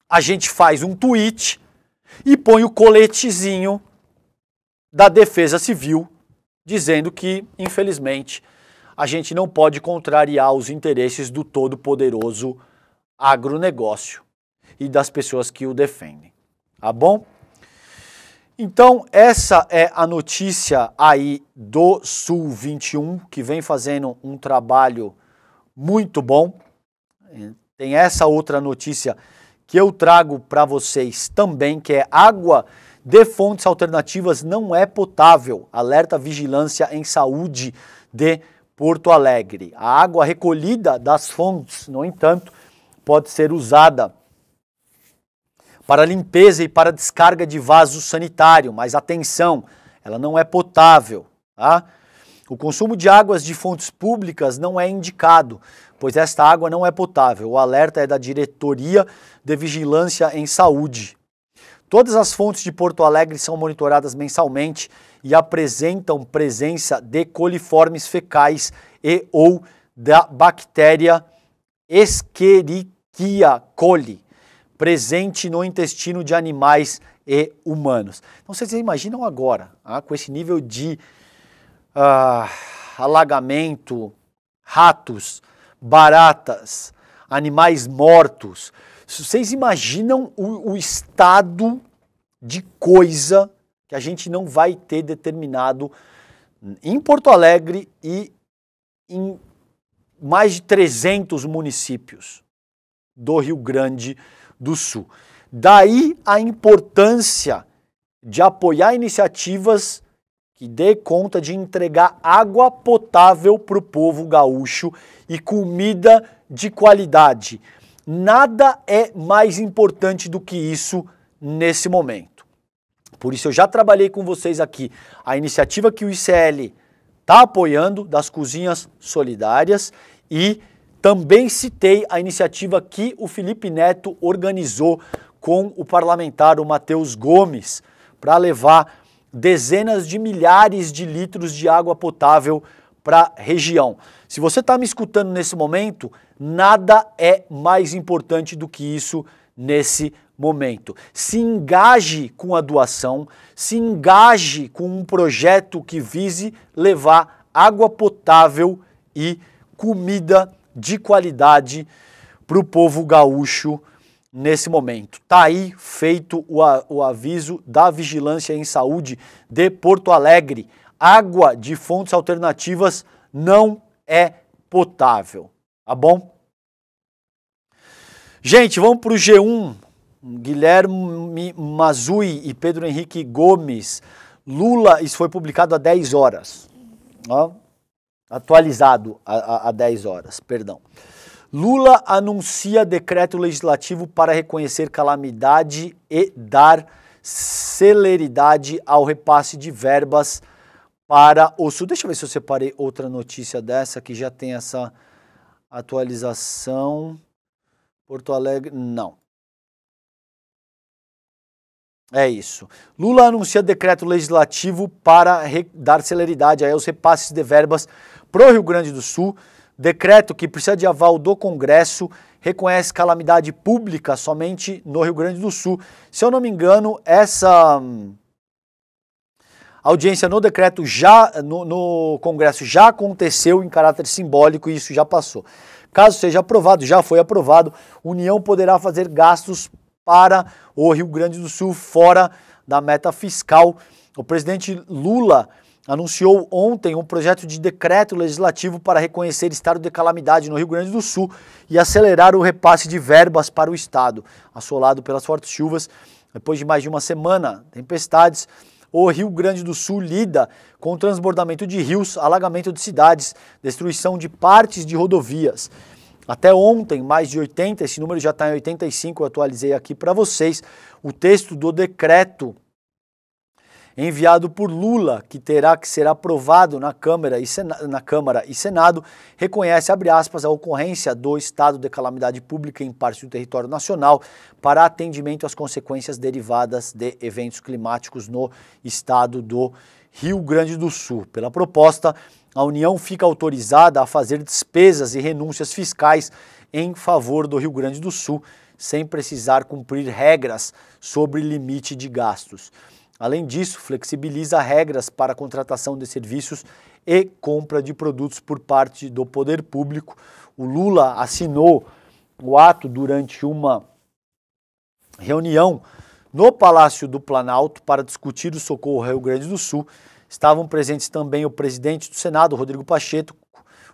A: a gente faz um tweet e põe o coletezinho da Defesa Civil dizendo que, infelizmente, a gente não pode contrariar os interesses do todo-poderoso agronegócio e das pessoas que o defendem, tá bom? Então, essa é a notícia aí do Sul 21, que vem fazendo um trabalho muito bom. Tem essa outra notícia que eu trago para vocês também, que é água de fontes alternativas não é potável. Alerta Vigilância em Saúde de Porto Alegre. A água recolhida das fontes, no entanto, pode ser usada para limpeza e para descarga de vaso sanitário, mas atenção, ela não é potável, tá? O consumo de águas de fontes públicas não é indicado, pois esta água não é potável. O alerta é da Diretoria de Vigilância em Saúde. Todas as fontes de Porto Alegre são monitoradas mensalmente e apresentam presença de coliformes fecais e ou da bactéria Escherichia coli, presente no intestino de animais e humanos. Então vocês imaginam agora, com esse nível de alagamento, ratos, baratas, animais mortos. Vocês imaginam o estado de coisa que a gente não vai ter determinado em Porto Alegre e em mais de 300 municípios do Rio Grande do Sul. Daí a importância de apoiar iniciativas que dê conta de entregar água potável para o povo gaúcho e comida de qualidade. Nada é mais importante do que isso nesse momento. Por isso eu já trabalhei com vocês aqui a iniciativa que o ICL está apoiando, das cozinhas solidárias, e também citei a iniciativa que o Felipe Neto organizou com o parlamentar, o Matheus Gomes, para levar dezenas de milhares de litros de água potável para a região. Se você está me escutando nesse momento, nada é mais importante do que isso nesse momento. Se engaje com a doação, se engaje com um projeto que vise levar água potável e comida de qualidade para o povo gaúcho nesse momento. Tá aí feito o aviso da Vigilância em Saúde de Porto Alegre. Água de fontes alternativas não é potável, tá bom? Gente, vamos para o G1. Guilherme Mazui e Pedro Henrique Gomes. Lula, isso foi publicado há 10 horas. Ó, atualizado há 10 horas, perdão. Lula anuncia decreto legislativo para reconhecer calamidade e dar celeridade ao repasse de verbas para o Sul. Deixa eu ver se eu separei outra notícia dessa que já tem essa atualização. Porto Alegre, não. É isso. Lula anuncia decreto legislativo para dar celeridade aos repasses de verbas para o Rio Grande do Sul. Decreto que precisa de aval do Congresso, reconhece calamidade pública somente no Rio Grande do Sul. Se eu não me engano, essa audiência no decreto no Congresso já aconteceu em caráter simbólico e isso já passou. Caso seja aprovado, já foi aprovado, União poderá fazer gastos para o Rio Grande do Sul fora da meta fiscal. O presidente Lula anunciou ontem um projeto de decreto legislativo para reconhecer estado de calamidade no Rio Grande do Sul e acelerar o repasse de verbas para o estado. Assolado pelas fortes chuvas, depois de mais de uma semana, tempestades, o Rio Grande do Sul lida com transbordamento de rios, alagamento de cidades, destruição de partes de rodovias. Até ontem, mais de 80, esse número já está em 85, eu atualizei aqui para vocês, o texto do decreto enviado por Lula, que terá que ser aprovado na Câmara e Senado, reconhece, abre aspas, a ocorrência do estado de calamidade pública em parte do território nacional para atendimento às consequências derivadas de eventos climáticos no estado do Rio Grande do Sul. Pela proposta, a União fica autorizada a fazer despesas e renúncias fiscais em favor do Rio Grande do Sul, sem precisar cumprir regras sobre limite de gastos. Além disso, flexibiliza regras para a contratação de serviços e compra de produtos por parte do poder público. O Lula assinou o ato durante uma reunião no Palácio do Planalto para discutir o socorro ao Rio Grande do Sul. Estavam presentes também o presidente do Senado, Rodrigo Pacheco,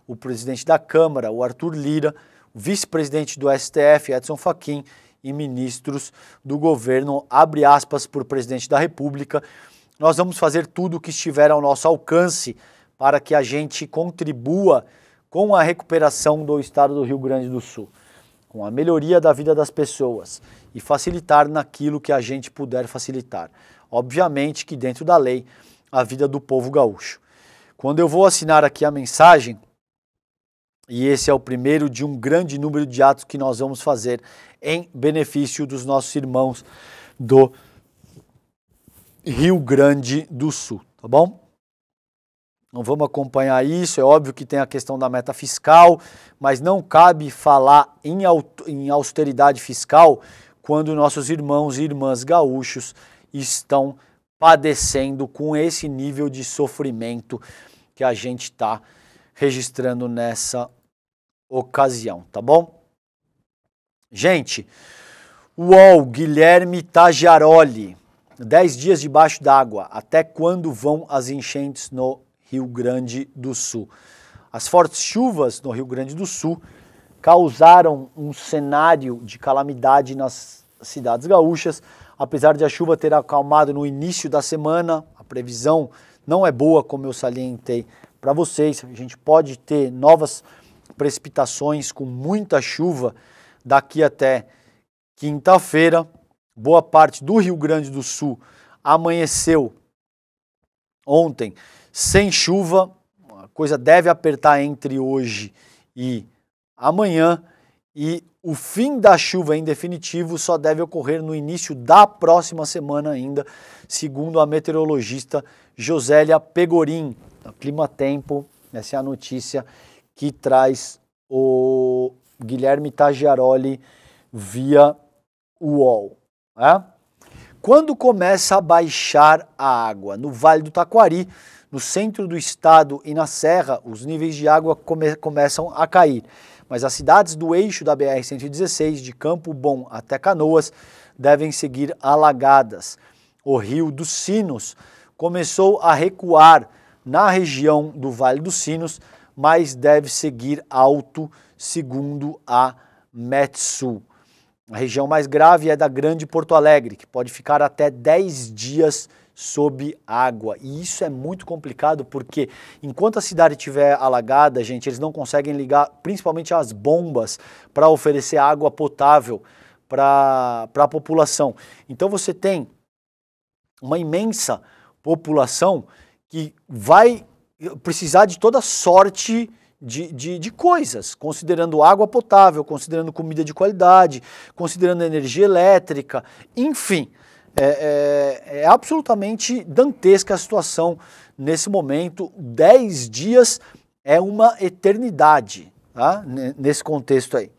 A: o presidente da Câmara, o Arthur Lira, o vice-presidente do STF, Edson Fachin, e ministros do governo, abre aspas, por presidente da República. Nós vamos fazer tudo o que estiver ao nosso alcance para que a gente contribua com a recuperação do estado do Rio Grande do Sul, com a melhoria da vida das pessoas e facilitar naquilo que a gente puder facilitar. Obviamente que dentro da lei, a vida do povo gaúcho. Quando eu vou assinar aqui a mensagem, e esse é o primeiro de um grande número de atos que nós vamos fazer em benefício dos nossos irmãos do Rio Grande do Sul, tá bom? Então vamos acompanhar isso, é óbvio que tem a questão da meta fiscal, mas não cabe falar em austeridade fiscal quando nossos irmãos e irmãs gaúchos estão padecendo com esse nível de sofrimento que a gente está registrando nessa ocasião, tá bom? Gente, UOL, Guilherme Tagiaroli, 10 dias debaixo d'água, até quando vão as enchentes no Rio Grande do Sul? As fortes chuvas no Rio Grande do Sul causaram um cenário de calamidade nas cidades gaúchas, apesar de a chuva ter acalmado no início da semana, a previsão não é boa, como eu salientei para vocês, a gente pode ter novas precipitações com muita chuva daqui até quinta-feira. Boa parte do Rio Grande do Sul amanheceu ontem sem chuva, a coisa deve apertar entre hoje e amanhã, e o fim da chuva em definitivo só deve ocorrer no início da próxima semana ainda, segundo a meteorologista Josélia Pegorim, da Clima Tempo. Essa é a notícia que traz o Guilherme Tagiaroli via UOL. Quando começa a baixar a água? No Vale do Taquari, no centro do estado e na Serra, os níveis de água começam a cair. Mas as cidades do eixo da BR-116, de Campo Bom até Canoas, devem seguir alagadas. O Rio dos Sinos começou a recuar na região do Vale dos Sinos, mas deve seguir alto, segundo a Metsul. A região mais grave é da Grande Porto Alegre, que pode ficar até 10 dias sob água. E isso é muito complicado porque enquanto a cidade estiver alagada, gente, eles não conseguem ligar principalmente as bombas para oferecer água potável para a população. Então você tem uma imensa população que vai precisar de toda sorte de coisas, considerando água potável, considerando comida de qualidade, considerando energia elétrica, enfim. É absolutamente dantesca a situação nesse momento. 10 dias é uma eternidade, tá? Nesse contexto aí.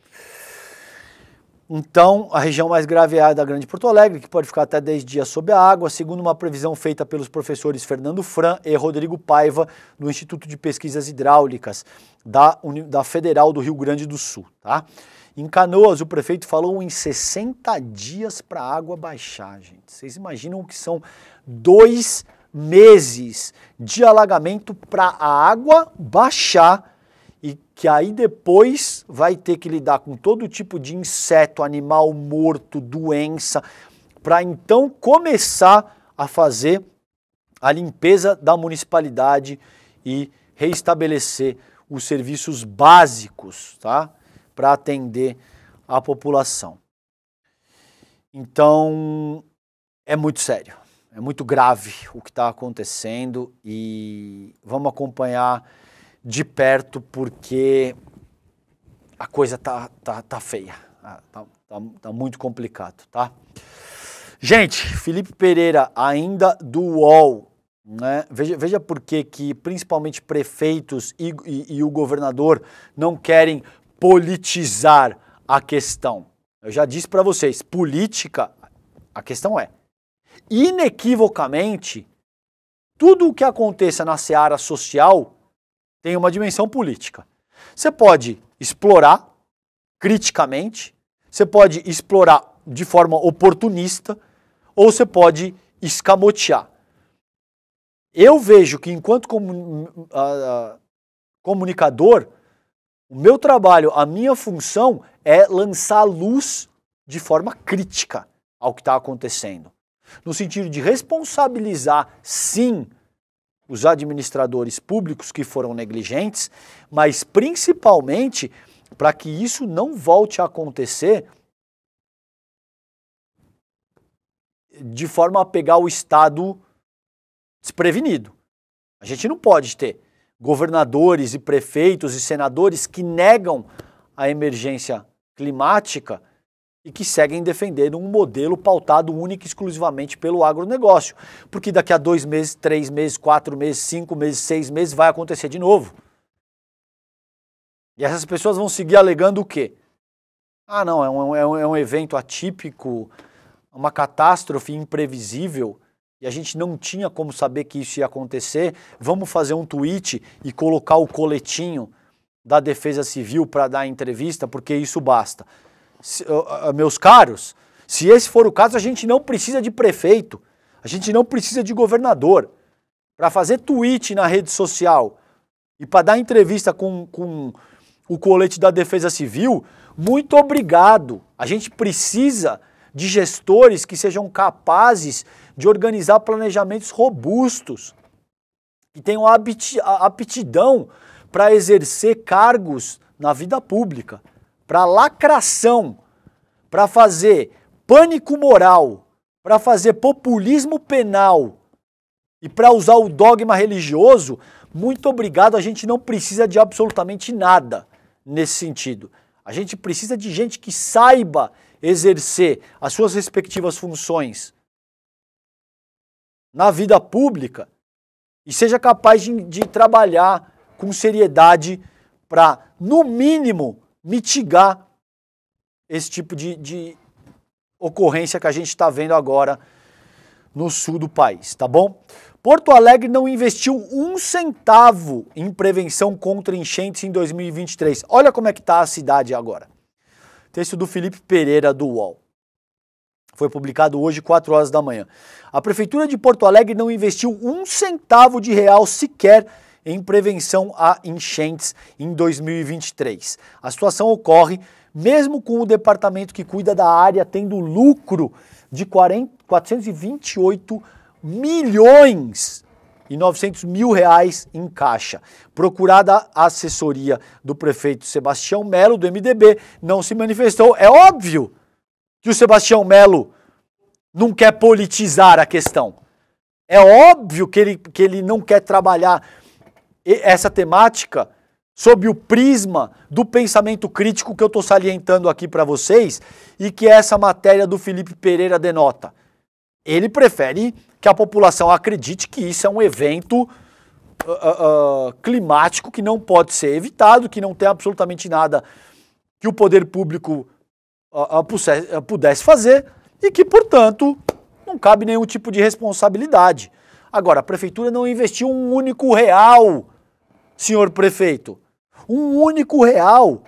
A: Então, a região mais grave é a da Grande Porto Alegre, que pode ficar até 10 dias sob a água, segundo uma previsão feita pelos professores Fernando Fran e Rodrigo Paiva, do Instituto de Pesquisas Hidráulicas da Federal do Rio Grande do Sul. Tá? Em Canoas, o prefeito falou em 60 dias para a água baixar, gente. Vocês imaginam que são 2 meses de alagamento para a água baixar, e que aí depois vai ter que lidar com todo tipo de inseto, animal morto, doença, para então começar a fazer a limpeza da municipalidade e reestabelecer os serviços básicos, tá? Para atender a população. Então, é muito sério, é muito grave o que está acontecendo e vamos acompanhar de perto porque a coisa tá feia, tá muito complicado, tá? Gente, Felipe Pereira, ainda do UOL, né? Veja por que principalmente prefeitos e o governador não querem politizar a questão. Eu já disse para vocês, política, a questão é, inequivocamente, tudo o que aconteça na seara social tem uma dimensão política. Você pode explorar criticamente, você pode explorar de forma oportunista, ou você pode escamotear. Eu vejo que enquanto comunicador, o meu trabalho, a minha função é lançar luz de forma crítica ao que está acontecendo. No sentido de responsabilizar, sim, os administradores públicos que foram negligentes, mas principalmente para que isso não volte a acontecer de forma a pegar o Estado desprevenido. A gente não pode ter governadores e prefeitos e senadores que negam a emergência climática e que seguem defendendo um modelo pautado única e exclusivamente pelo agronegócio. Porque daqui a 2 meses, 3 meses, 4 meses, 5 meses, 6 meses vai acontecer de novo. E essas pessoas vão seguir alegando o quê? Ah, não, é um evento atípico, uma catástrofe imprevisível. e a gente não tinha como saber que isso ia acontecer, vamos fazer um tweet e colocar o coletinho da Defesa Civil para dar a entrevista, porque isso basta. Meus caros, se esse for o caso, a gente não precisa de prefeito, a gente não precisa de governador. Para fazer tweet na rede social e para dar entrevista com o colete da Defesa Civil, muito obrigado. A gente precisa de gestores que sejam capazes de organizar planejamentos robustos, que tenham aptidão para exercer cargos na vida pública, para lacração, para fazer pânico moral, para fazer populismo penal e para usar o dogma religioso. Muito obrigado, a gente não precisa de absolutamente nada nesse sentido. A gente precisa de gente que saiba exercer as suas respectivas funções na vida pública e seja capaz de trabalhar com seriedade para, no mínimo, mitigar esse tipo de ocorrência que a gente está vendo agora no sul do país, tá bom? Porto Alegre não investiu um centavo em prevenção contra enchentes em 2023. Olha como é que está a cidade agora. Texto do Felipe Pereira, do UOL. Foi publicado hoje, 4 horas da manhã. A Prefeitura de Porto Alegre não investiu um centavo de real sequer em prevenção a enchentes em 2023. A situação ocorre mesmo com o departamento que cuida da área tendo lucro de 428 milhões e 900 mil reais em caixa. Procurada a assessoria do prefeito Sebastião Melo, do MDB, não se manifestou. É óbvio que o Sebastião Melo não quer politizar a questão. É óbvio que ele não quer trabalhar essa temática sob o prisma do pensamento crítico que eu estou salientando aqui para vocês e que essa matéria do Felipe Pereira denota. Ele prefere que a população acredite que isso é um evento climático que não pode ser evitado, que não tem absolutamente nada que o poder público pudesse fazer e que, portanto, não cabe nenhum tipo de responsabilidade. Agora, a prefeitura não investiu um único real, senhor prefeito. Um único real.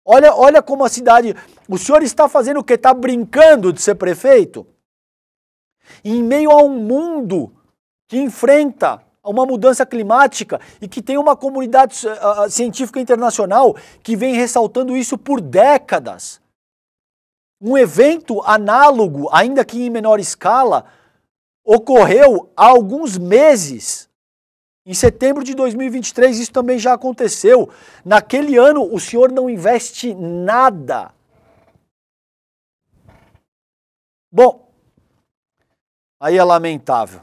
A: Olha como a cidade... O senhor está fazendo o quê? Está brincando de ser prefeito? Em meio a um mundo que enfrenta uma mudança climática e que tem uma comunidade científica internacional que vem ressaltando isso por décadas. Um evento análogo, ainda que em menor escala, ocorreu há alguns meses. Em setembro de 2023 isso também já aconteceu. Naquele ano o senhor não investe nada. Bom, aí é lamentável.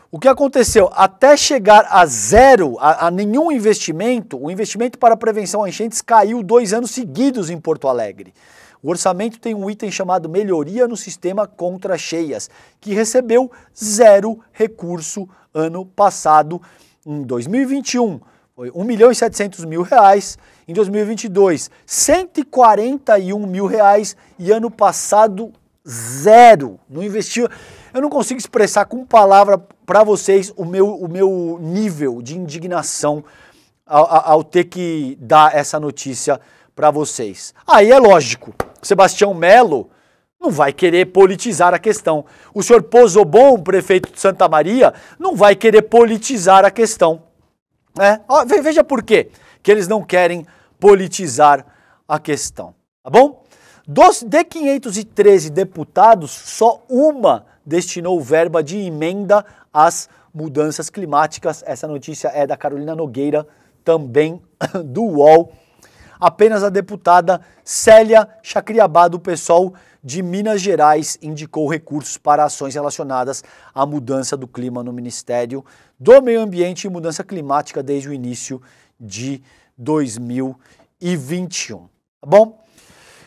A: O que aconteceu? Até chegar a zero, a nenhum investimento, o investimento para a prevenção a enchentes caiu 2 anos seguidos em Porto Alegre. O orçamento tem um item chamado Melhoria no Sistema Contra Cheias, que recebeu 0 recurso ano passado. Em 2021, foi 1.700.000 reais. Em 2022, 141 mil reais. E ano passado, 0. Não investiu. Eu não consigo expressar com palavra para vocês o meu nível de indignação ao ter que dar essa notícia para vocês. Aí é lógico, Sebastião Melo não vai querer politizar a questão. O senhor Pozobon, prefeito de Santa Maria, não vai querer politizar a questão. Veja por quê que eles não querem politizar a questão, tá bom? De 513 deputados, só uma destinou verba de emenda às mudanças climáticas. Essa notícia é da Carolina Nogueira, também do UOL. Apenas a deputada Célia Chacriabá, do PSOL de Minas Gerais, indicou recursos para ações relacionadas à mudança do clima no Ministério do Meio Ambiente e Mudança Climática desde o início de 2021. Tá bom?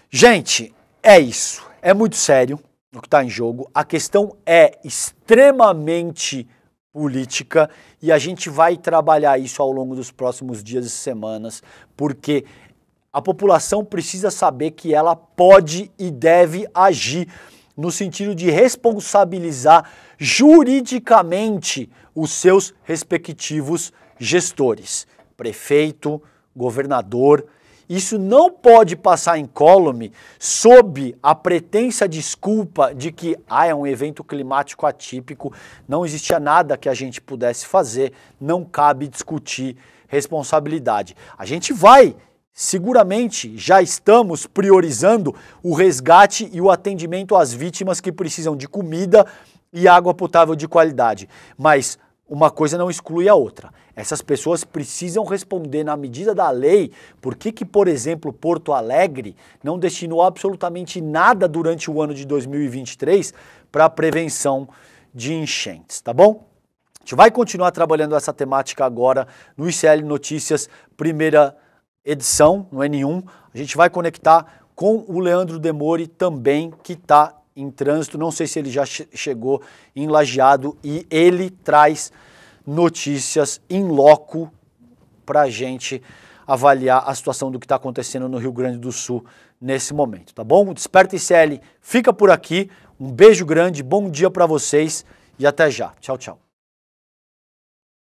A: Gente, é isso. É muito sério o que está em jogo. A questão é extremamente política e a gente vai trabalhar isso ao longo dos próximos dias e semanas, porque a população precisa saber que ela pode e deve agir no sentido de responsabilizar juridicamente os seus respectivos gestores, prefeito, governador. Isso não pode passar incólume sob a pretensa desculpa de que é um evento climático atípico, não existia nada que a gente pudesse fazer, não cabe discutir responsabilidade. A gente vai, seguramente, já estamos priorizando o resgate e o atendimento às vítimas que precisam de comida e água potável de qualidade, mas uma coisa não exclui a outra. Essas pessoas precisam responder na medida da lei por que, por exemplo, Porto Alegre não destinou absolutamente nada durante o ano de 2023 para a prevenção de enchentes, tá bom? A gente vai continuar trabalhando essa temática agora no ICL Notícias, primeira edição, no N1. A gente vai conectar com o Leandro Demore também, que está em trânsito, não sei se ele já chegou em Lajeado, e ele traz notícias in loco para a gente avaliar a situação do que está acontecendo no Rio Grande do Sul nesse momento, tá bom? O Desperta ICL fica por aqui, um beijo grande, bom dia para vocês e até já. Tchau, tchau.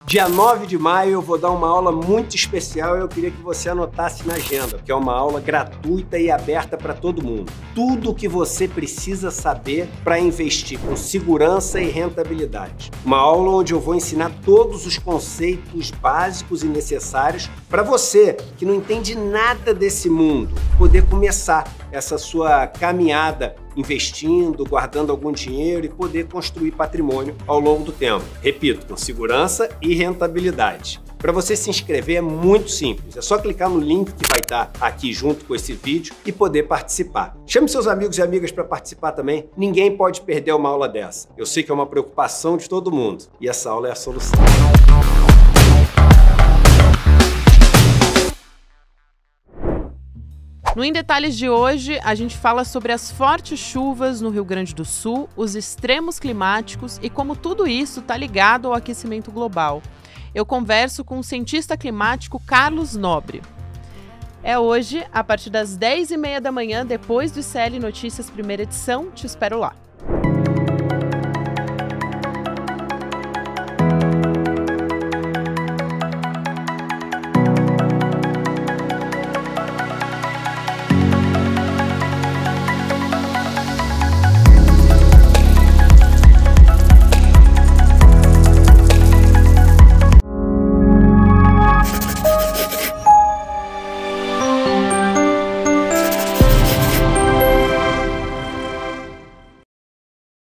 B: Dia 9 de maio eu vou dar uma aula muito especial e eu queria que você anotasse na agenda, que é uma aula gratuita e aberta para todo mundo. Tudo o que você precisa saber para investir com segurança e rentabilidade. Uma aula onde eu vou ensinar todos os conceitos básicos e necessários para você que não entende nada desse mundo, poder começar essa sua caminhada investindo, guardando algum dinheiro e poder construir patrimônio ao longo do tempo. Repito, com segurança e rentabilidade. Para você se inscrever é muito simples, é só clicar no link que vai estar aqui junto com esse vídeo e poder participar. Chame seus amigos e amigas para participar também, ninguém pode perder uma aula dessa. Eu sei que é uma preocupação de todo mundo e essa aula é a solução.
C: No Em Detalhes de hoje, a gente fala sobre as fortes chuvas no Rio Grande do Sul, os extremos climáticos e como tudo isso está ligado ao aquecimento global. Eu converso com o cientista climático Carlos Nobre. É hoje, a partir das 10h30 da manhã, depois do ICL Notícias, primeira edição. Te espero lá.